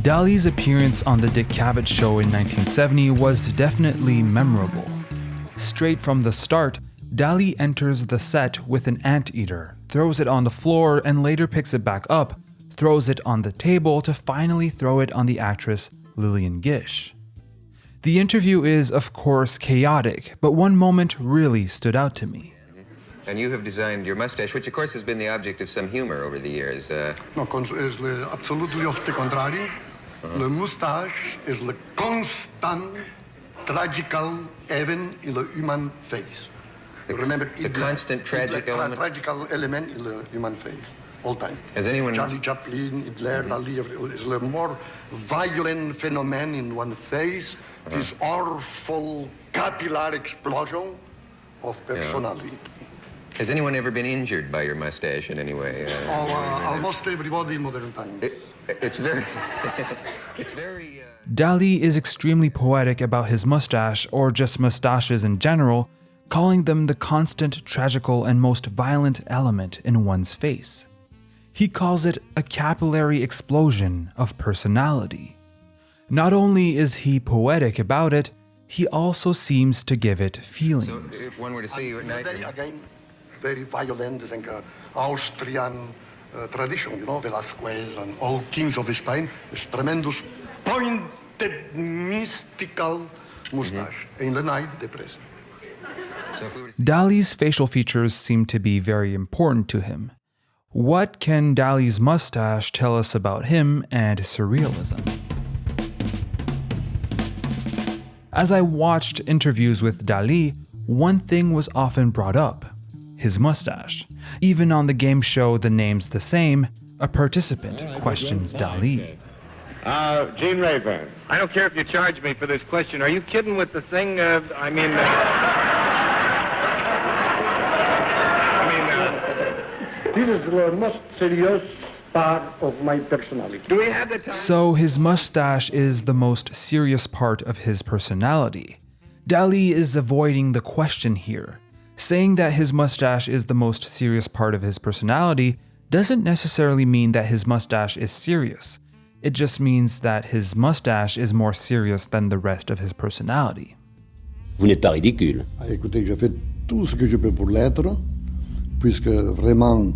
Dali's appearance on the Dick Cavett Show in 1970 was definitely memorable. Straight from the start, Dali enters the set with an anteater, throws it on the floor, and later picks it back up, throws it on the table to finally throw it on the actress Lillian Gish. The interview is, of course, chaotic, but one moment really stood out to me. And you have designed your mustache, which of course has been the object of some humor over the years. No, is absolutely of the contrary. Le moustache is the constant, tragical even in the human face. Remember, the constant tragical element? Tragical element in the human face, all time. Has anyone... Charlie Chaplin, Hitler, Dali, is the more violent phenomenon in one face, this awful capillary explosion of personality. Has anyone ever been injured by your mustache in any way? Almost everybody in modern times. It's very... it's very... Dali is extremely poetic about his mustache, or just mustaches in general, calling them the constant, tragical, and most violent element in one's face. He calls it a capillary explosion of personality. Not only is he poetic about it, he also seems to give it feelings. So if one were to see you at night... Again, very violent, I think, Austrian tradition, you know, Velasquez and all kings of Spain, this tremendous pointed, mystical mustache. In the night, depressed. Dali's facial features seem to be very important to him. What can Dali's mustache tell us about him and surrealism? As I watched interviews with Dali, one thing was often brought up: his mustache. Even on the game show The Name's the Same, a participant questions Dali. Gene Rayburn. I don't care if you charge me for this question. Are you kidding with the thing? This is the most serious part of my personality. Do we have the time? So his mustache is the most serious part of his personality. Dali is avoiding the question here. Saying that his mustache is the most serious part of his personality doesn't necessarily mean that his mustache is serious. It just means that his mustache is more serious than the rest of his personality. Vous n'êtes pas ridicule. Écoutez, je fais tout ce que je peux pour l'être, puisque vraiment,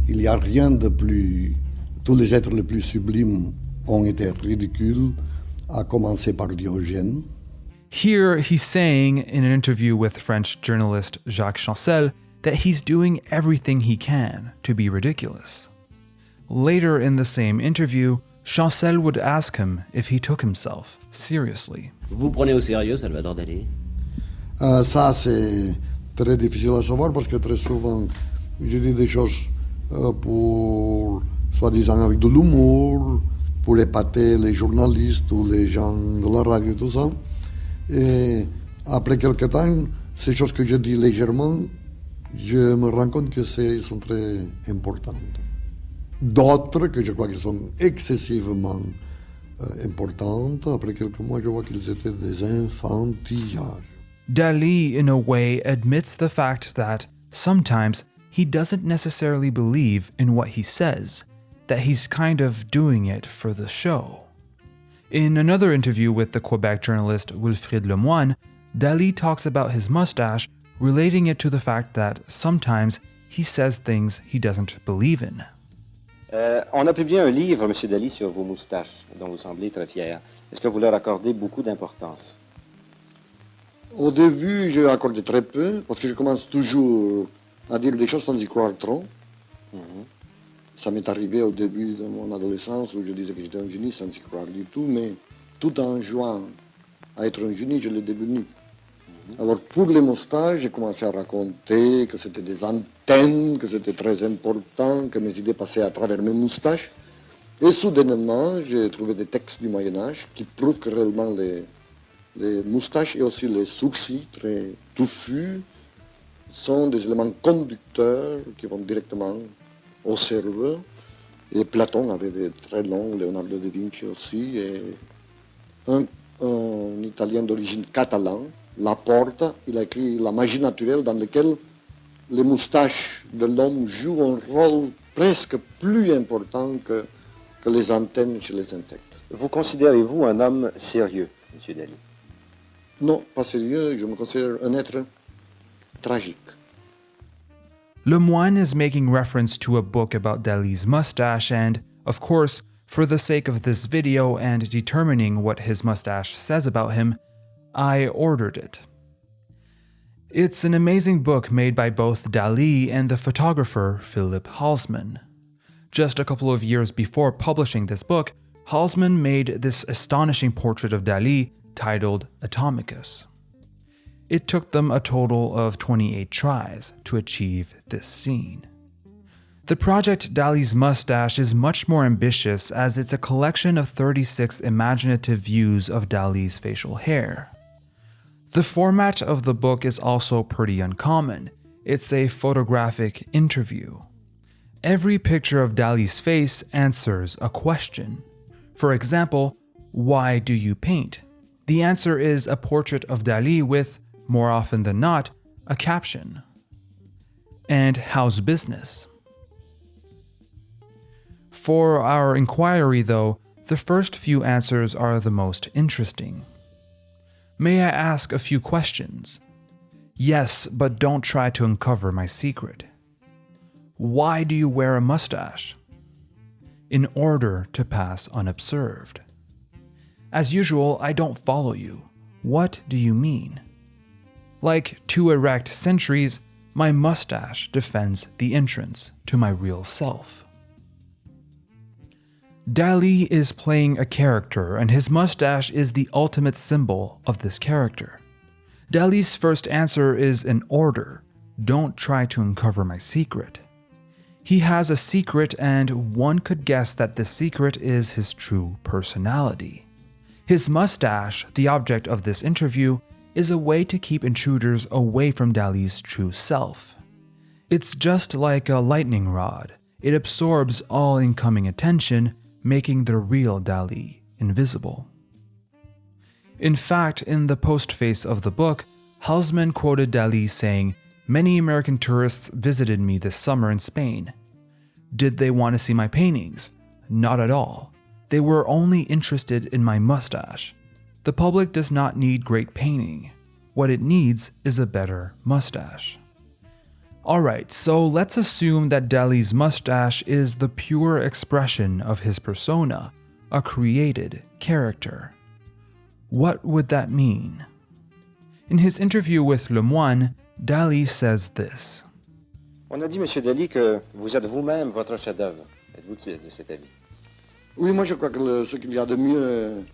il n'y a rien de plus... Tous les êtres les plus sublimes ont été ridicules, à commencer par Diogène. Here, he's saying in an interview with French journalist Jacques Chancel that he's doing everything he can to be ridiculous. Later in the same interview, Chancel would ask him if he took himself seriously. Vous prenez au sérieux, Salvador Dali? Ça, c'est très difficile à savoir parce que très souvent, je dis des choses pour, soi-disant, avec de l'humour, pour épater les journalistes ou les gens de la radio, tout ça. Et après quelque temps, ces choses que je dis légèrement, je me rends compte que sont très importantes. D'autres que je crois qu'elles sont excessivement importantes, après quelques mois, je vois qu'ils étaient des enfantillages. Dali, in a way, admits the fact that sometimes he doesn't necessarily believe in what he says, that he's kind of doing it for the show. In another interview with the Quebec journalist Wilfrid Lemoine, Dali talks about his mustache, relating it to the fact that sometimes he says things he doesn't believe in. On a publié un livre, M. Dali, sur vos moustaches, dont vous semblez très fier. Est-ce que vous leur accordez beaucoup d'importance? Au début, je accordais très peu, parce que je commence toujours à dire des choses sans y croire trop. Ça m'est arrivé au début de mon adolescence où je disais que j'étais un génie sans y croire du tout, mais tout en jouant à être un génie, je l'ai devenu. Alors pour les moustaches, j'ai commencé à raconter que c'était des antennes, que c'était très important, que mes idées passaient à travers mes moustaches. Et soudainement, j'ai trouvé des textes du Moyen-Âge qui prouvent que réellement les moustaches et aussi les sourcils très touffus sont des éléments conducteurs qui vont directement au cerveau. Et Platon avait des très longs, Leonardo da Vinci aussi, et un Italien d'origine catalane, Laporta, il a écrit La magie naturelle dans laquelle les moustaches de l'homme jouent un rôle presque plus important que que les antennes chez les insectes. Vous considérez-vous un homme sérieux, M. Dali? Non, pas sérieux, je me considère un être tragique. Lemoine is making reference to a book about Dali's mustache and, of course, for the sake of this video and determining what his mustache says about him, I ordered it. It's an amazing book made by both Dali and the photographer Philip Halsman. Just a couple of years before publishing this book, Halsman made this astonishing portrait of Dali titled Atomicus. It took them a total of 28 tries to achieve this scene. The project Dali's Mustache is much more ambitious as it's a collection of 36 imaginative views of Dali's facial hair. The format of the book is also pretty uncommon. It's a photographic interview. Every picture of Dali's face answers a question. For example, why do you paint? The answer is a portrait of Dali with, more often than not, a caption. And how's business? For our inquiry, though, the first few answers are the most interesting. May I ask a few questions? Yes, but don't try to uncover my secret. Why do you wear a mustache? In order to pass unobserved. As usual, I don't follow you. What do you mean? Like two erect sentries, my mustache defends the entrance to my real self. Dali is playing a character, and his mustache is the ultimate symbol of this character. Dali's first answer is an order. Don't try to uncover my secret. He has a secret, and one could guess that the secret is his true personality. His mustache, the object of this interview, is a way to keep intruders away from Dali's true self. It's just like a lightning rod. It absorbs all incoming attention, making the real Dali invisible. In fact, in the postface of the book, Halsman quoted Dali saying, "Many American tourists visited me this summer in Spain. Did they want to see my paintings? Not at all. They were only interested in my mustache. The public does not need great painting. What it needs is a better mustache." Alright, so let's assume that Dali's mustache is the pure expression of his persona, a created character. What would that mean? In his interview with Lemoine, Dali says this. On a dit, M. Dali, que vous êtes vous-même votre chef-d'œuvre. Êtes-vous de cet avis? Oui, moi je crois que ce qu'il y a de mieux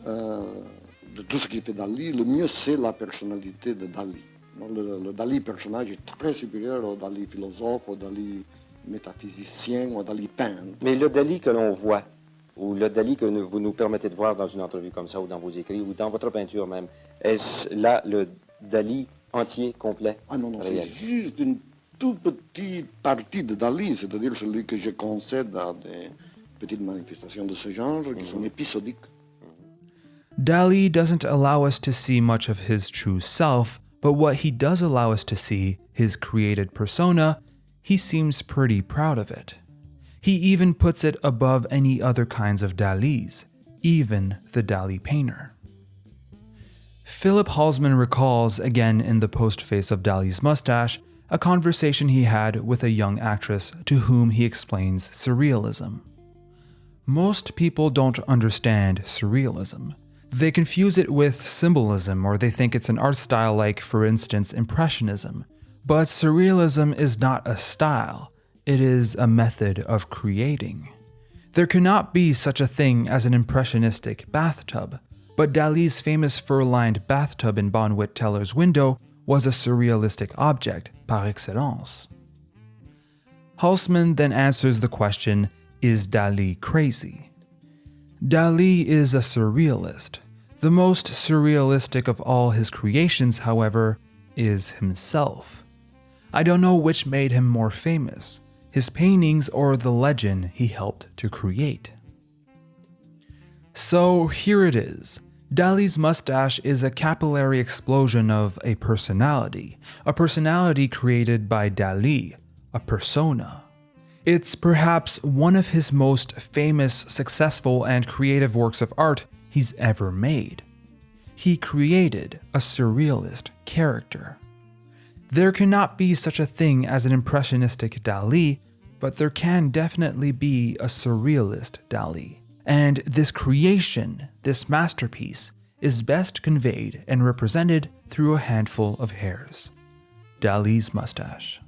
de tout ce qui fait Dali, le mieux c'est la personnalité de Dali. Le Dali personnage est très supérieur au Dali philosophe, au Dali métaphysicien, au Dali peintre. Mais le Dali que l'on voit, ou le Dali que vous nous permettez de voir dans une entrevue comme ça, ou dans vos écrits, ou dans votre peinture même, est-ce là le Dali entier, complet, Ah non, réel? c'est juste une toute petite partie de Dali, c'est-à-dire celui que je concède à des petites manifestations de ce genre qui sont épisodiques. Dali doesn't allow us to see much of his true self, but what he does allow us to see, his created persona, he seems pretty proud of it. He even puts it above any other kinds of Dalis, even the Dali painter. Philip Halsman recalls, again in the postface of Dali's mustache, a conversation he had with a young actress to whom he explains surrealism. Most people don't understand surrealism. They confuse it with symbolism, or they think it's an art style like, for instance, Impressionism. But surrealism is not a style, it is a method of creating. There cannot be such a thing as an impressionistic bathtub, but Dali's famous fur-lined bathtub in Bonwit Teller's window was a surrealistic object par excellence. Halsman then answers the question, is Dali crazy? Dali is a surrealist. The most surrealistic of all his creations, however, is himself. I don't know which made him more famous, his paintings or the legend he helped to create. So here it is. Dali's mustache is a capillary explosion of a personality created by Dali, a persona. It's perhaps one of his most famous, successful, and creative works of art he's ever made. He created a surrealist character. There cannot be such a thing as an impressionistic Dali, but there can definitely be a surrealist Dali. And this creation, this masterpiece, is best conveyed and represented through a handful of hairs. Dali's mustache.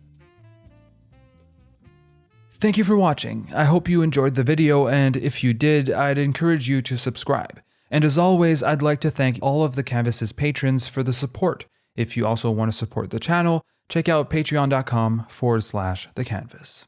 Thank you for watching. I hope you enjoyed the video, and if you did, I'd encourage you to subscribe. And as always, I'd like to thank all of the Canvas's patrons for the support. If you also want to support the channel, check out patreon.com/thecanvas.